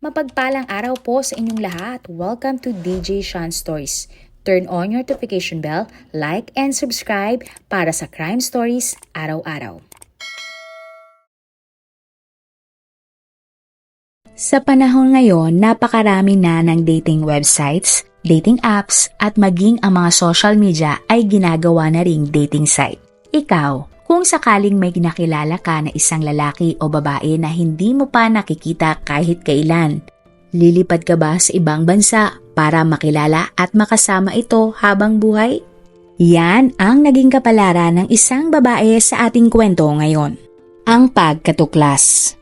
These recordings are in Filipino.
Mapagpalang araw po sa inyong lahat. Welcome to DJ Sean Stories. Turn on your notification bell, like and subscribe para sa crime stories araw-araw. Sa panahon ngayon, napakarami na ng dating websites, dating apps at maging ang mga social media ay ginagawa na ring dating site. Ikaw, kung sakaling may nakilala ka na isang lalaki o babae na hindi mo pa nakikita kahit kailan, lilipad ka ba sa ibang bansa para makilala at makasama ito habang buhay? Yan ang naging kapalaran ng isang babae sa ating kwento ngayon. Ang pagkatuklas.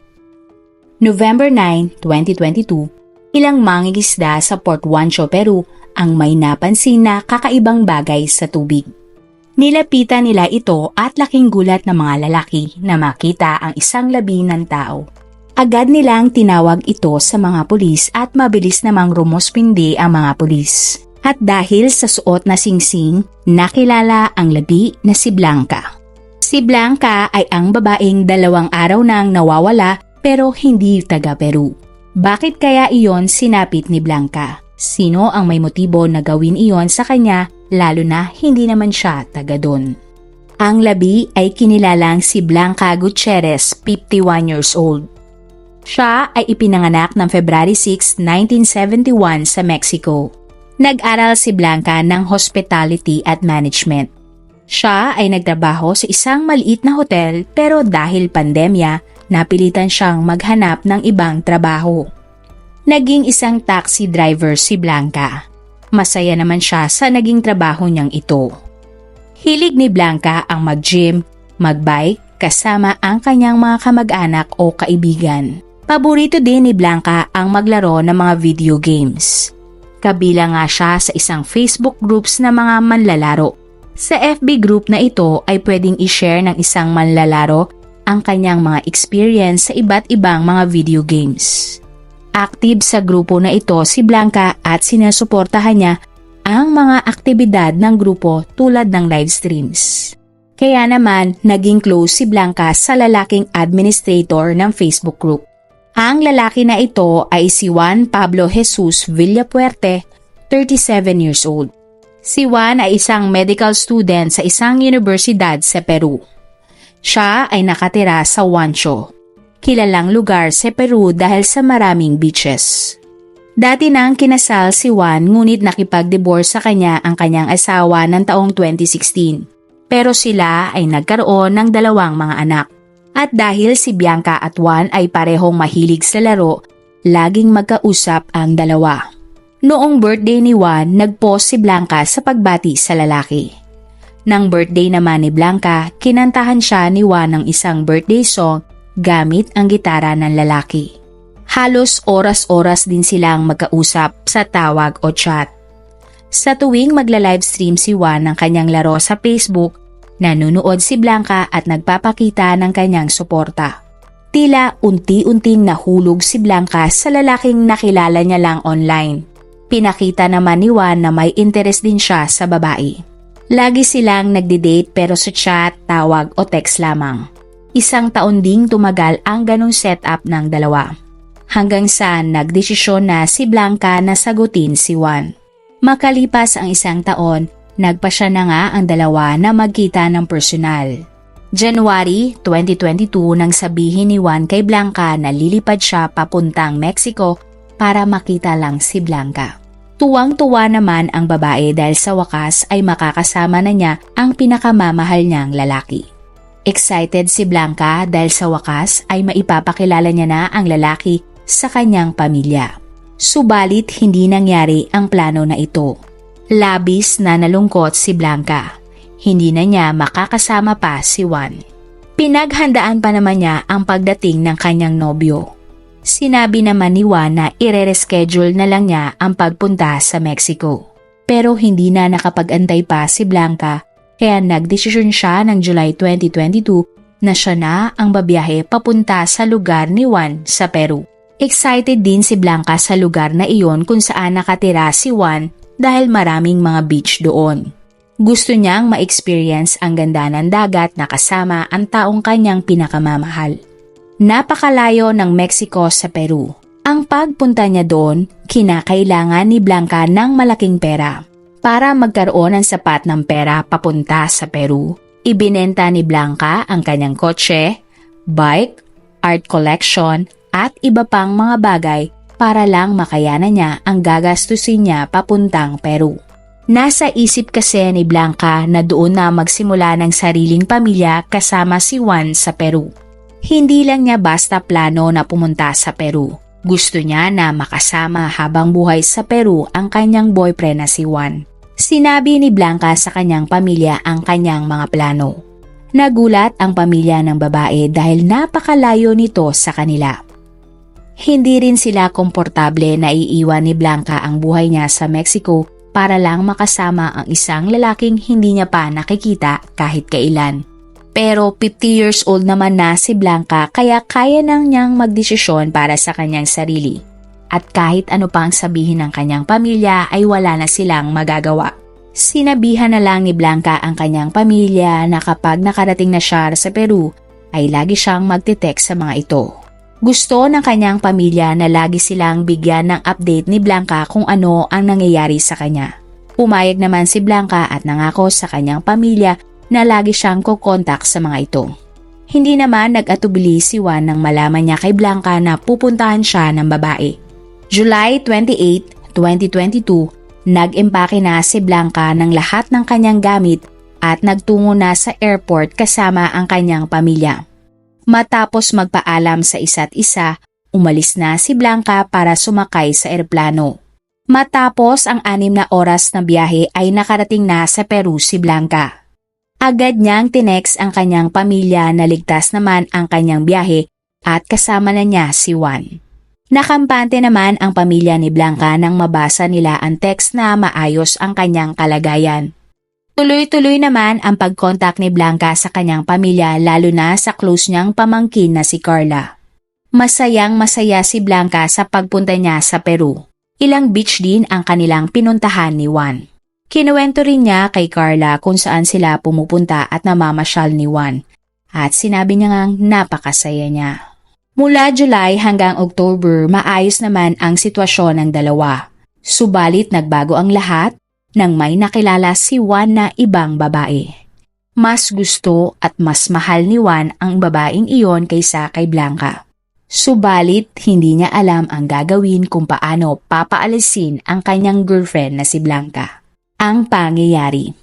November 9, 2022, ilang mangingisda sa Port Huancho, Peru ang may napansin na kakaibang bagay sa tubig. Nilapitan nila ito at laking gulat ng mga lalaki na makita ang isang labi ng tao. Agad nilang tinawag ito sa mga pulis at mabilis namang rumospindi ang mga pulis. At dahil sa suot na singsing, nakilala ang labi na si Blanca. Si Blanca ay ang babaeng 2 araw nang nawawala pero hindi taga Peru. Bakit kaya iyon sinapit ni Blanca? Sino ang may motibo na gawin iyon sa kanya lalo na hindi naman siya taga doon? Ang labi ay kinilalang si Blanca Gutierrez, 51 years old. Siya ay ipinanganak ng February 6, 1971 sa Mexico. Nag-aral si Blanca ng Hospitality at Management. Siya ay nagtrabaho sa isang maliit na hotel pero dahil pandemya, napilitan siyang maghanap ng ibang trabaho. Naging isang taxi driver si Blanca. Masaya naman siya sa naging trabaho niyang ito. Hilig ni Blanca ang mag-gym, mag-bike, kasama ang kanyang mga kamag-anak o kaibigan. Paborito din ni Blanca ang maglaro ng mga video games. Kabilang nga siya sa isang Facebook groups na mga manlalaro. Sa FB group na ito ay pwedeng i-share ng isang manlalaro ang kanyang mga experience sa iba't ibang mga video games. Active sa grupo na ito si Blanca at sinusuportahan niya ang mga aktibidad ng grupo tulad ng live streams. Kaya naman, naging close si Blanca sa lalaking administrator ng Facebook group. Ang lalaki na ito ay si Juan Pablo Jesus Villapuerte, 37 years old. Si Juan ay isang medical student sa isang universidad sa Peru. Siya ay nakatira sa Huancho, kilalang lugar sa Peru dahil sa maraming beaches. Dati nang kinasal si Juan ngunit nakipag-divorce sa kanya ang kanyang asawa ng taong 2016. Pero sila ay nagkaroon ng 2 mga anak. At dahil si Bianca at Juan ay parehong mahilig sa laro, laging magkausap ang dalawa. Noong birthday ni Juan, nag-post si Blanca sa pagbati sa lalaki. Nang birthday naman ni Blanca, kinantahan siya ni Juan ng isang birthday song gamit ang gitara ng lalaki. Halos oras-oras din silang magkausap sa tawag o chat. Sa tuwing magla-livestream si Juan ng kanyang laro sa Facebook, nanunood si Blanca at nagpapakita ng kanyang suporta. Tila unti-unting nahulog si Blanca sa lalaking nakilala niya lang online. Pinakita naman ni Juan na may interest din siya sa babae. Lagi silang nagdi-date pero sa chat, tawag o text lamang. 1 taon ding tumagal ang ganong setup ng dalawa. Hanggang sa nagdesisyon na si Blanca na sagutin si Juan. Makalipas ang 1 taon, nagpasya na nga ang dalawa na magkita ng personal. January 2022 nang sabihin ni Juan kay Blanca na lilipad siya papuntang Mexico para makita lang si Blanca. Tuwang-tuwa naman ang babae dahil sa wakas ay makakasama na niya ang pinakamamahal niyang lalaki. Excited si Blanca dahil sa wakas ay maipapakilala niya na ang lalaki sa kanyang pamilya. Subalit hindi nangyari ang plano na ito. Labis na nalungkot si Blanca. Hindi na niya makakasama pa si Juan. Pinaghandaan pa naman niya ang pagdating ng kanyang nobyo. Sinabi naman ni Juan na ire-reschedule na lang niya ang pagpunta sa Mexico. Pero hindi na nakapag-antay pa si Blanca. Kaya nagdesisyon siya ng July 2022 na siya na ang babiyahe papunta sa lugar ni Juan sa Peru. Excited din si Blanca sa lugar na iyon kung saan nakatira si Juan dahil maraming mga beach doon. Gusto niyang ma-experience ang ganda ng dagat na kasama ang taong kanyang pinakamamahal. Napakalayo ng Mexico sa Peru. Ang pagpunta niya doon, kinakailangan ni Blanca ng malaking pera. Para magkaroon ng sapat ng pera papunta sa Peru, ibinenta ni Blanca ang kanyang kotse, bike, art collection at iba pang mga bagay para lang makayanan niya ang gagastusin niya papuntang Peru. Nasa isip kasi ni Blanca na doon na magsimula ng sariling pamilya kasama si Juan sa Peru. Hindi lang niya basta plano na pumunta sa Peru. Gusto niya na makasama habang buhay sa Peru ang kanyang boyfriend na si Juan. Sinabi ni Blanca sa kanyang pamilya ang kanyang mga plano. Nagulat ang pamilya ng babae dahil napakalayo nito sa kanila. Hindi rin sila komportable na iiwan ni Blanca ang buhay niya sa Mexico para lang makasama ang isang lalaking hindi niya pa nakikita kahit kailan. Pero 50 years old naman na si Blanca kaya kaya nang niyang magdesisyon para sa kanyang sarili. At kahit ano pa ang sabihin ng kanyang pamilya ay wala na silang magagawa. Sinabihan na lang ni Blanca ang kanyang pamilya na kapag nakarating na siya sa Peru ay lagi siyang magte-text sa mga ito. Gusto ng kanyang pamilya na lagi silang bigyan ng update ni Blanca kung ano ang nangyayari sa kanya. Pumayag naman si Blanca at nangako sa kanyang pamilya na lagi siyang kukontak sa mga ito. Hindi naman nag-atubili si Juan nang malaman niya kay Blanca na pupuntahan siya ng babae. July 28, 2022, nag-empake na si Blanca ng lahat ng kanyang gamit at nagtungo na sa airport kasama ang kanyang pamilya. Matapos magpaalam sa isa't isa, umalis na si Blanca para sumakay sa eroplano. Matapos ang 6 na oras na biyahe ay nakarating na sa Peru si Blanca. Agad niyang tinext ang kanyang pamilya na ligtas naman ang kanyang biyahe at kasama na niya si Juan. Nakampante naman ang pamilya ni Blanca nang mabasa nila ang text na maayos ang kanyang kalagayan. Tuloy-tuloy naman ang pag-contact ni Blanca sa kanyang pamilya lalo na sa close niyang pamangkin na si Carla. Masayang-masaya si Blanca sa pagpunta niya sa Peru. Ilang beach din ang kanilang pinuntahan ni Juan. Kinuwento rin niya kay Carla kung saan sila pumupunta at namamasyal ni Juan. At sinabi niya ngang napakasaya niya. Mula July hanggang October, maayos naman ang sitwasyon ng dalawa. Subalit nagbago ang lahat nang may nakilala si Juan na ibang babae. Mas gusto at mas mahal ni Juan ang babaeng iyon kaysa kay Blanca. Subalit hindi niya alam ang gagawin kung paano papaalisin ang kanyang girlfriend na si Blanca. Ang pangyayari.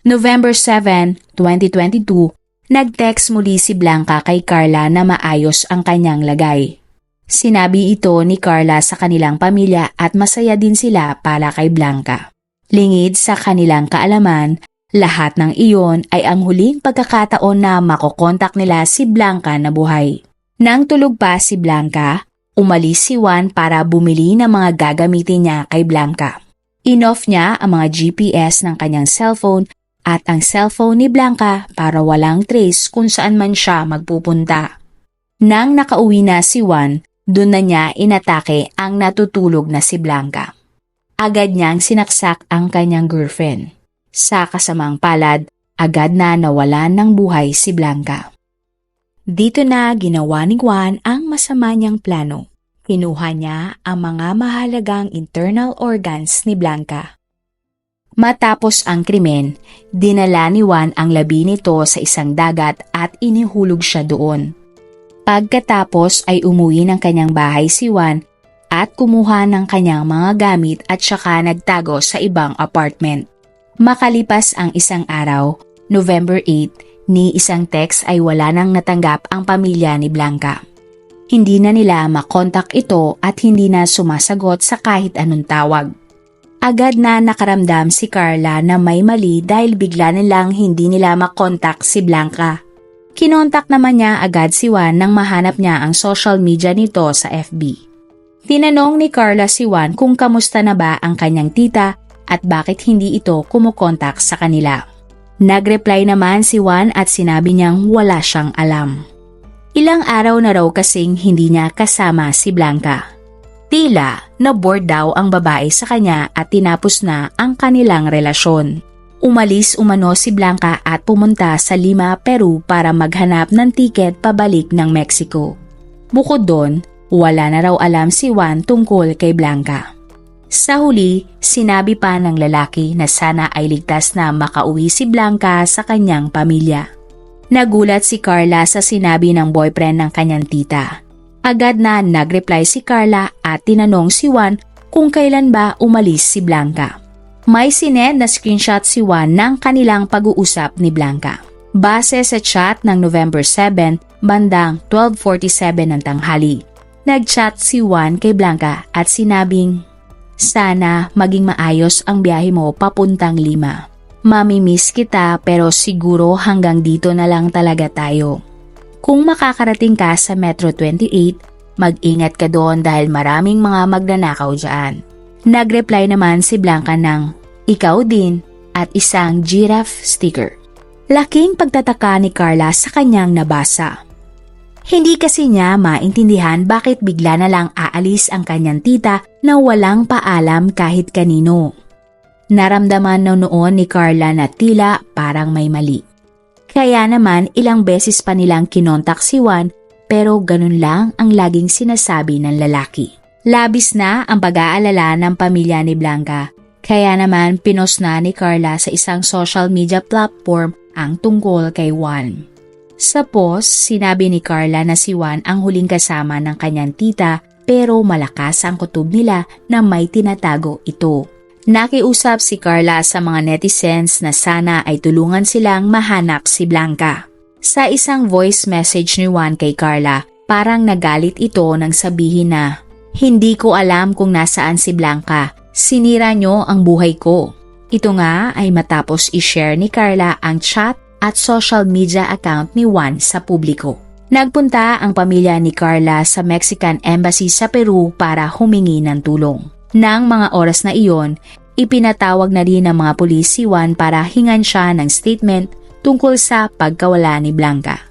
November 7, 2022, nag-text muli si Blanca kay Carla na maayos ang kanyang lagay. Sinabi ito ni Carla sa kanilang pamilya at masaya din sila para kay Blanca. Lingid sa kanilang kaalaman, lahat ng iyon ay ang huling pagkakataon na makokontak nila si Blanca na buhay. Nang tulog pa si Blanca, umalis si Juan para bumili ng mga gagamitin niya kay Blanca. In-off niya ang mga GPS ng kanyang cellphone at ang cellphone ni Blanca para walang trace kung saan man siya magpupunta. Nang nakauwi na si Juan, doon na niya inatake ang natutulog na si Blanca. Agad niyang sinaksak ang kanyang girlfriend. Sa kasamang palad, agad na nawalan ng buhay si Blanca. Dito na ginawa ni Juan ang masama niyang plano. Kinuha niya ang mga mahalagang internal organs ni Blanca. Matapos ang krimen, dinala ni Juan ang labi nito sa isang dagat at inihulog siya doon. Pagkatapos ay umuwi ng kanyang bahay si Juan at kumuha ng kanyang mga gamit at saka nagtago sa ibang apartment. Makalipas ang isang araw, November 8, ni isang text ay wala nang natanggap ang pamilya ni Blanca. Hindi na nila makontak ito at hindi na sumasagot sa kahit anong tawag. Agad na nakaramdam si Carla na may mali dahil bigla nilang hindi nila makontak si Blanca. Kinontak naman niya agad si Juan nang mahanap niya ang social media nito sa FB. Tinanong ni Carla si Juan kung kamusta na ba ang kanyang tita at bakit hindi ito kumukontak sa kanila. Nagreply naman si Juan at sinabi niyang wala siyang alam. Ilang araw na raw kasing hindi niya kasama si Blanca. Tila na-bored daw ang babae sa kanya at tinapos na ang kanilang relasyon. Umalis umano si Blanca at pumunta sa Lima, Peru para maghanap ng tiket pabalik ng Mexico. Bukod doon, wala na raw alam si Juan tungkol kay Blanca. Sa huli, sinabi pa ng lalaki na sana ay ligtas na makauwi si Blanca sa kanyang pamilya. Nagulat si Carla sa sinabi ng boyfriend ng kanyang tita. Agad na nag-reply si Carla at tinanong si Juan kung kailan ba umalis si Blanca. May sinend na screenshot si Juan ng kanilang pag-uusap ni Blanca. Base sa chat ng November 7, bandang 12:47 ng tanghali. Nag-chat si Juan kay Blanca at sinabing, "Sana maging maayos ang biyahe mo papuntang Lima. Mamimiss kita pero siguro hanggang dito na lang talaga tayo. Kung makakarating ka sa Metro 28, mag-ingat ka doon dahil maraming mga magnanakaw dyan." Nag-reply naman si Blanca ng, "Ikaw din," at isang giraffe sticker. Laking pagtataka ni Carla sa kanyang nabasa. Hindi kasi niya maintindihan bakit bigla na lang aalis ang kanyang tita na walang paalam kahit kanino. Naramdaman na noon ni Carla na tila parang may mali. Kaya naman ilang beses pa nilang kinontak si Juan pero ganun lang ang laging sinasabi ng lalaki. Labis na ang pag-aalala ng pamilya ni Blanca. Kaya naman pinost na ni Carla sa isang social media platform ang tungkol kay Juan. Sa post, sinabi ni Carla na si Juan ang huling kasama ng kanyang tita pero malakas ang kutob nila na may tinatago ito. Nakiusap si Carla sa mga netizens na sana ay tulungan silang mahanap si Blanca. Sa isang voice message ni Juan kay Carla, parang nagalit ito nang sabihin na, "Hindi ko alam kung nasaan si Blanca. Sinira nyo ang buhay ko." Ito nga ay matapos i-share ni Carla ang chat at social media account ni Juan sa publiko. Nagpunta ang pamilya ni Carla sa Mexican Embassy sa Peru para humingi ng tulong. Nang mga oras na iyon, ipinatawag na rin ng mga pulis si Juan para hingan siya ng statement tungkol sa pagkawala ni Blanca.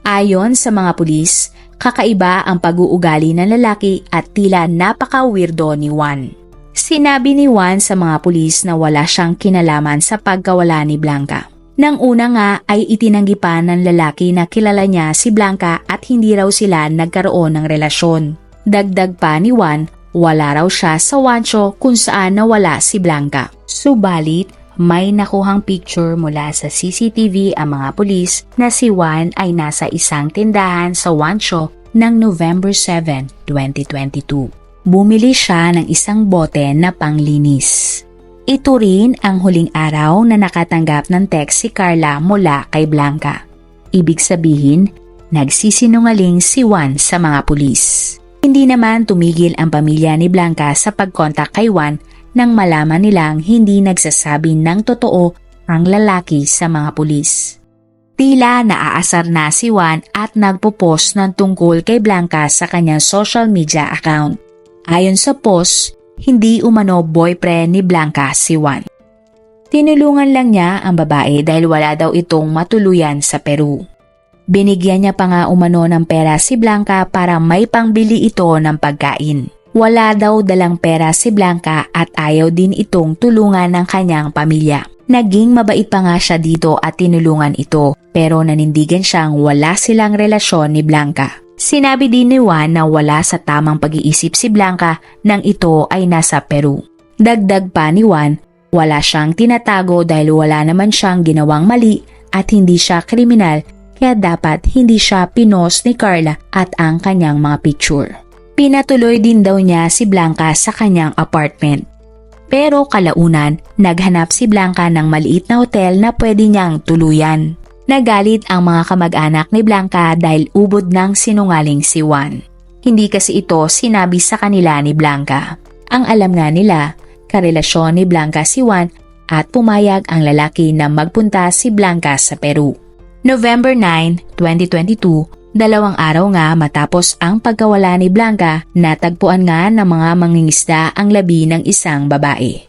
Ayon sa mga pulis, kakaiba ang pag-uugali ng lalaki at tila napaka-weirdo ni Juan. Sinabi ni Juan sa mga pulis na wala siyang kinalaman sa pagkawala ni Blanca. Nang una nga ay itinanggi pa ng lalaki na kilala niya si Blanca at hindi raw sila nagkaroon ng relasyon. Dagdag pa ni Juan, wala raw siya sa rancho kung saan nawala si Blanca. Subalit, may nakuhang picture mula sa CCTV ang mga pulis na si Juan ay nasa isang tindahan sa rancho ng November 7, 2022. Bumili siya ng isang bote na panglinis. Ito rin ang huling araw na nakatanggap ng text si Carla mula kay Blanca. Ibig sabihin, nagsisinungaling si Juan sa mga pulis. Hindi naman tumigil ang pamilya ni Blanca sa pagkontak kay Juan nang malaman nilang hindi nagsasabi ng totoo ang lalaki sa mga pulis. Tila naaasar na si Juan at nagpo-post ng tungkol kay Blanca sa kanyang social media account. Ayon sa post, hindi umano boyfriend ni Blanca si Juan. Tinulungan lang niya ang babae dahil wala daw itong matuluyan sa Peru. Binigyan niya pa nga umano ng pera si Blanca para may pangbili ito ng pagkain. Wala daw dalang pera si Blanca at ayaw din itong tulungan ng kanyang pamilya. Naging mabait pa nga siya dito at tinulungan ito pero nanindigan siyang wala silang relasyon ni Blanca. Sinabi din ni Juan na wala sa tamang pag-iisip si Blanca nang ito ay nasa Peru. Dagdag pa ni Juan, wala siyang tinatago dahil wala naman siyang ginawang mali at hindi siya kriminal kaya dapat hindi siya pinost ni Carla at ang kanyang mga picture. Pinatuloy din daw niya si Blanca sa kanyang apartment. Pero kalaunan, naghanap si Blanca ng maliit na hotel na pwede niyang tuluyan. Nagalit ang mga kamag-anak ni Blanca dahil ubod ng sinungaling si Juan. Hindi kasi ito sinabi sa kanila ni Blanca. Ang alam nga nila, karelasyon ni Blanca si Juan at pumayag ang lalaki na magpunta si Blanca sa Peru. November 9, 2022, 2 araw nga matapos ang pagkawala ni Blanca, natagpuan nga ng mga mangingisda ang labi ng isang babae.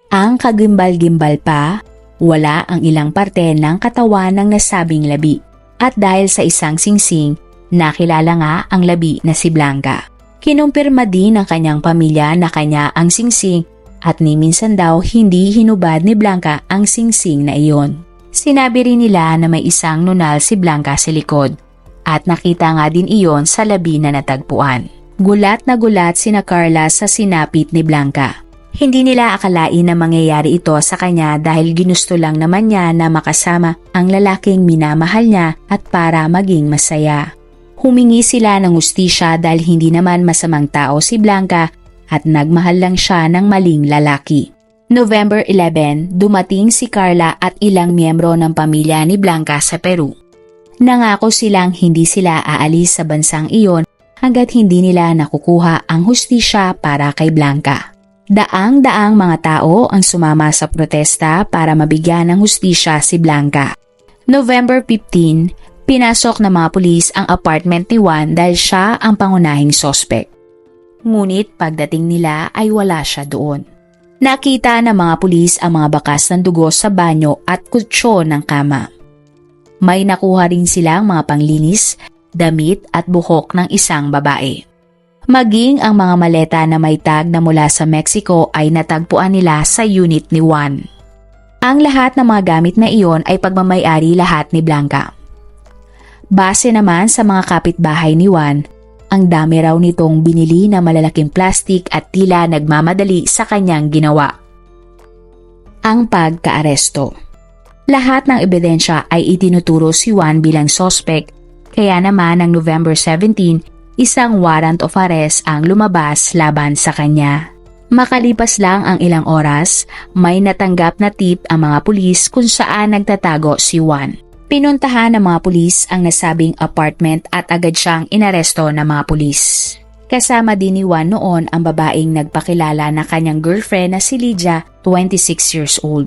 Ang kagimbal-gimbal pa, wala ang ilang parte ng katawan ng nasabing labi. At dahil sa isang singsing, nakilala nga ang labi na si Blanca. Kinumpirma din ng kanyang pamilya na kanya ang singsing at ni minsan daw hindi hinubad ni Blanca ang singsing na iyon. Sinabi rin nila na may isang nunal si Blanca sa likod at nakita nga din iyon sa labi na natagpuan. Gulat na gulat sina Carla sa sinapit ni Blanca. Hindi nila akalain na mangyayari ito sa kanya dahil ginusto lang naman niya na makasama ang lalaking minamahal niya at para maging masaya. Humingi sila ng hustisya dahil hindi naman masamang tao si Blanca at nagmahal lang siya ng maling lalaki. November 11, dumating si Carla at ilang miyembro ng pamilya ni Blanca sa Peru. Nangako silang hindi sila aalis sa bansang iyon hanggat hindi nila nakukuha ang hustisya para kay Blanca. Daang-daang mga tao ang sumama sa protesta para mabigyan ng hustisya si Blanca. November 15, pinasok ng mga pulis ang apartment ni Juan dahil siya ang pangunahing sospek. Ngunit pagdating nila ay wala siya doon. Nakita ng mga pulis ang mga bakas ng dugo sa banyo at kutsyon ng kama. May nakuha rin silang mga panglinis, damit at buhok ng isang babae. Maging ang mga maleta na may tag na mula sa Mexico ay natagpuan nila sa unit ni Juan. Ang lahat ng mga gamit na iyon ay pagmamay-ari lahat ni Blanca. Base naman sa mga kapitbahay ni Juan, ang dami raw nitong binili na malalaking plastik at tila nagmamadali sa kanyang ginawa. Ang pagkaaresto. Lahat ng ebidensya ay itinuturo si Juan bilang sospek, kaya naman ng November 17, isang warrant of arrest ang lumabas laban sa kanya. Makalipas lang ang ilang oras, may natanggap na tip ang mga pulis kung saan nagtatago si Juan. Pinuntahan ng mga pulis ang nasabing apartment at agad siyang inaresto ng mga pulis. Kasama din ni Juan noon ang babaeng nagpakilala na kanyang girlfriend na si Lydia, 26 years old.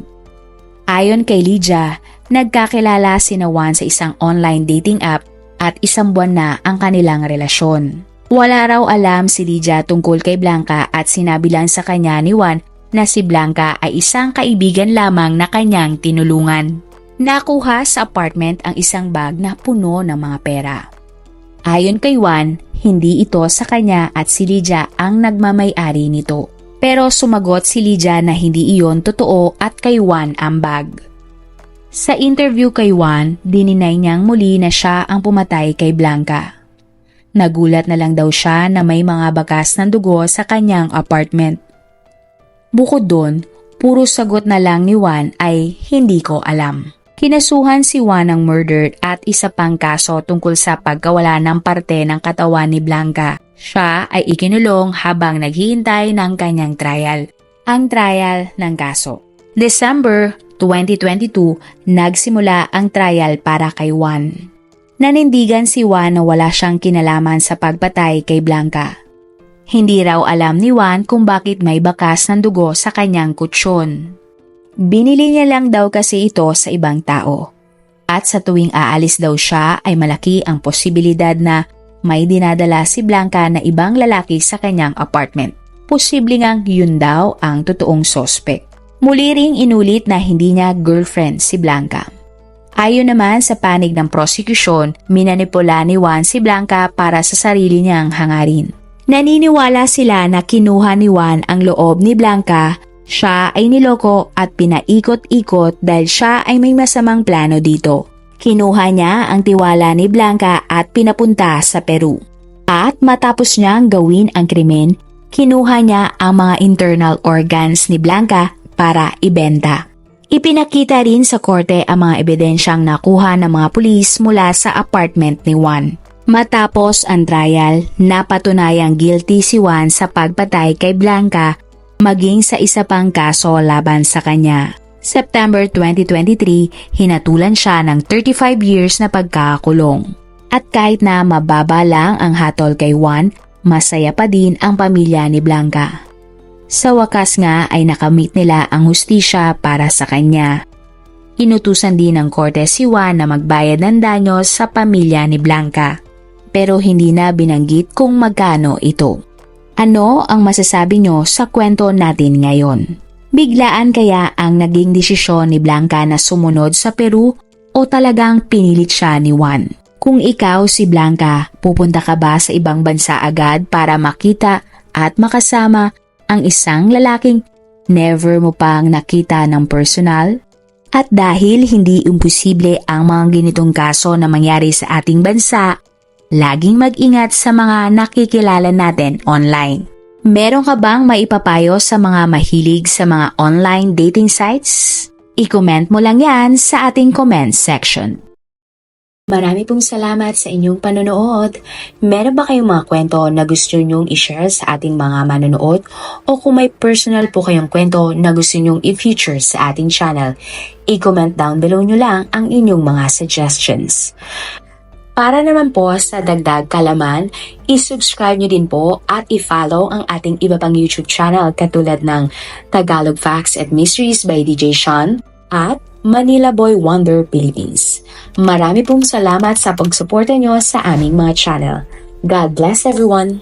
Ayon kay Lydia, nagkakilala sina Juan sa isang online dating app at isang buwan na ang kanilang relasyon. Wala raw alam si Lydia tungkol kay Blanca at sinabi lang sa kanya ni Juan na si Blanca ay isang kaibigan lamang na kanyang tinulungan. Nakuha sa apartment ang isang bag na puno ng mga pera. Ayon kay Juan, hindi ito sa kanya at si Lydia ang nagmamay-ari nito. Pero sumagot si Lydia na hindi iyon totoo at kay Juan ang bag. Sa interview kay Juan, dininay niyang muli na siya ang pumatay kay Blanca. Nagulat na lang daw siya na may mga bakas ng dugo sa kanyang apartment. Bukod doon, puro sagot na lang ni Juan ay hindi ko alam. Kinasuhan si Juan ng murder at isa pang kaso tungkol sa pagkawala ng parte ng katawan ni Blanca. Siya ay ikinulong habang naghihintay ng kanyang trial. Ang trial ng kaso. December 2022, nagsimula ang trial para kay Juan. Nanindigan si Juan na wala siyang kinalaman sa pagpatay kay Blanca. Hindi raw alam ni Juan kung bakit may bakas ng dugo sa kanyang kutsyon. Binili niya lang daw kasi ito sa ibang tao. At sa tuwing aalis daw siya ay malaki ang posibilidad na may dinadala si Blanca na ibang lalaki sa kanyang apartment. Posible ngang yun daw ang totoong sospek. Muli ring inulit na hindi niya girlfriend si Blanca. Ayon naman sa panig ng prosecution, minanipula ni Juan si Blanca para sa sarili niyang hangarin. Naniniwala sila na kinuha ni Juan ang loob ni Blanca. Siya ay niloko at pinaikot-ikot dahil siya ay may masamang plano dito. Kinuha niya ang tiwala ni Blanca at pinapunta sa Peru. At matapos niyang gawin ang krimen, kinuha niya ang mga internal organs ni Blanca para ibenta. Ipinakita rin sa korte ang mga ebidensyang nakuha ng mga pulis mula sa apartment ni Juan. Matapos ang trial, napatunayang guilty si Juan sa pagpatay kay Blanca maging sa isa pang kaso laban sa kanya. September 2023, hinatulan siya ng 35 years na pagkakakulong. At kahit na mababa lang ang hatol kay Juan, masaya pa din ang pamilya ni Blanca. Sa wakas nga ay nakamit nila ang hustisya para sa kanya. Inutusan din ng korte si Juan na magbayad ng danyos sa pamilya ni Blanca. Pero hindi na binanggit kung magkano ito. Ano ang masasabi nyo sa kwento natin ngayon? Biglaan kaya ang naging desisyon ni Blanca na sumunod sa Peru o talagang pinilit siya ni Juan? Kung ikaw si Blanca, pupunta ka ba sa ibang bansa agad para makita at makasama ang isang lalaking never mo pang nakita ng personal? At dahil hindi imposible ang mga ganitong kaso na mangyari sa ating bansa, Laging mag-ingat sa mga nakikilala natin online. Meron ka bang maipapayo sa mga mahilig sa mga online dating sites? I-comment mo lang yan sa ating comment section. Marami pong salamat sa inyong panonood. Meron ba kayong mga kwento na gusto nyong i-share sa ating mga manonood? O kung may personal po kayong kwento na gusto nyong i-feature sa ating channel, i-comment down below nyo lang ang inyong mga suggestions. Para naman po sa dagdag kalaman, i-subscribe nyo din po at i-follow ang ating iba pang YouTube channel katulad ng Tagalog Facts and Mysteries by DJ Sean at Manila Boy Wonder Philippines. Marami pong salamat sa pagsuporta nyo sa aming mga channel. God bless everyone!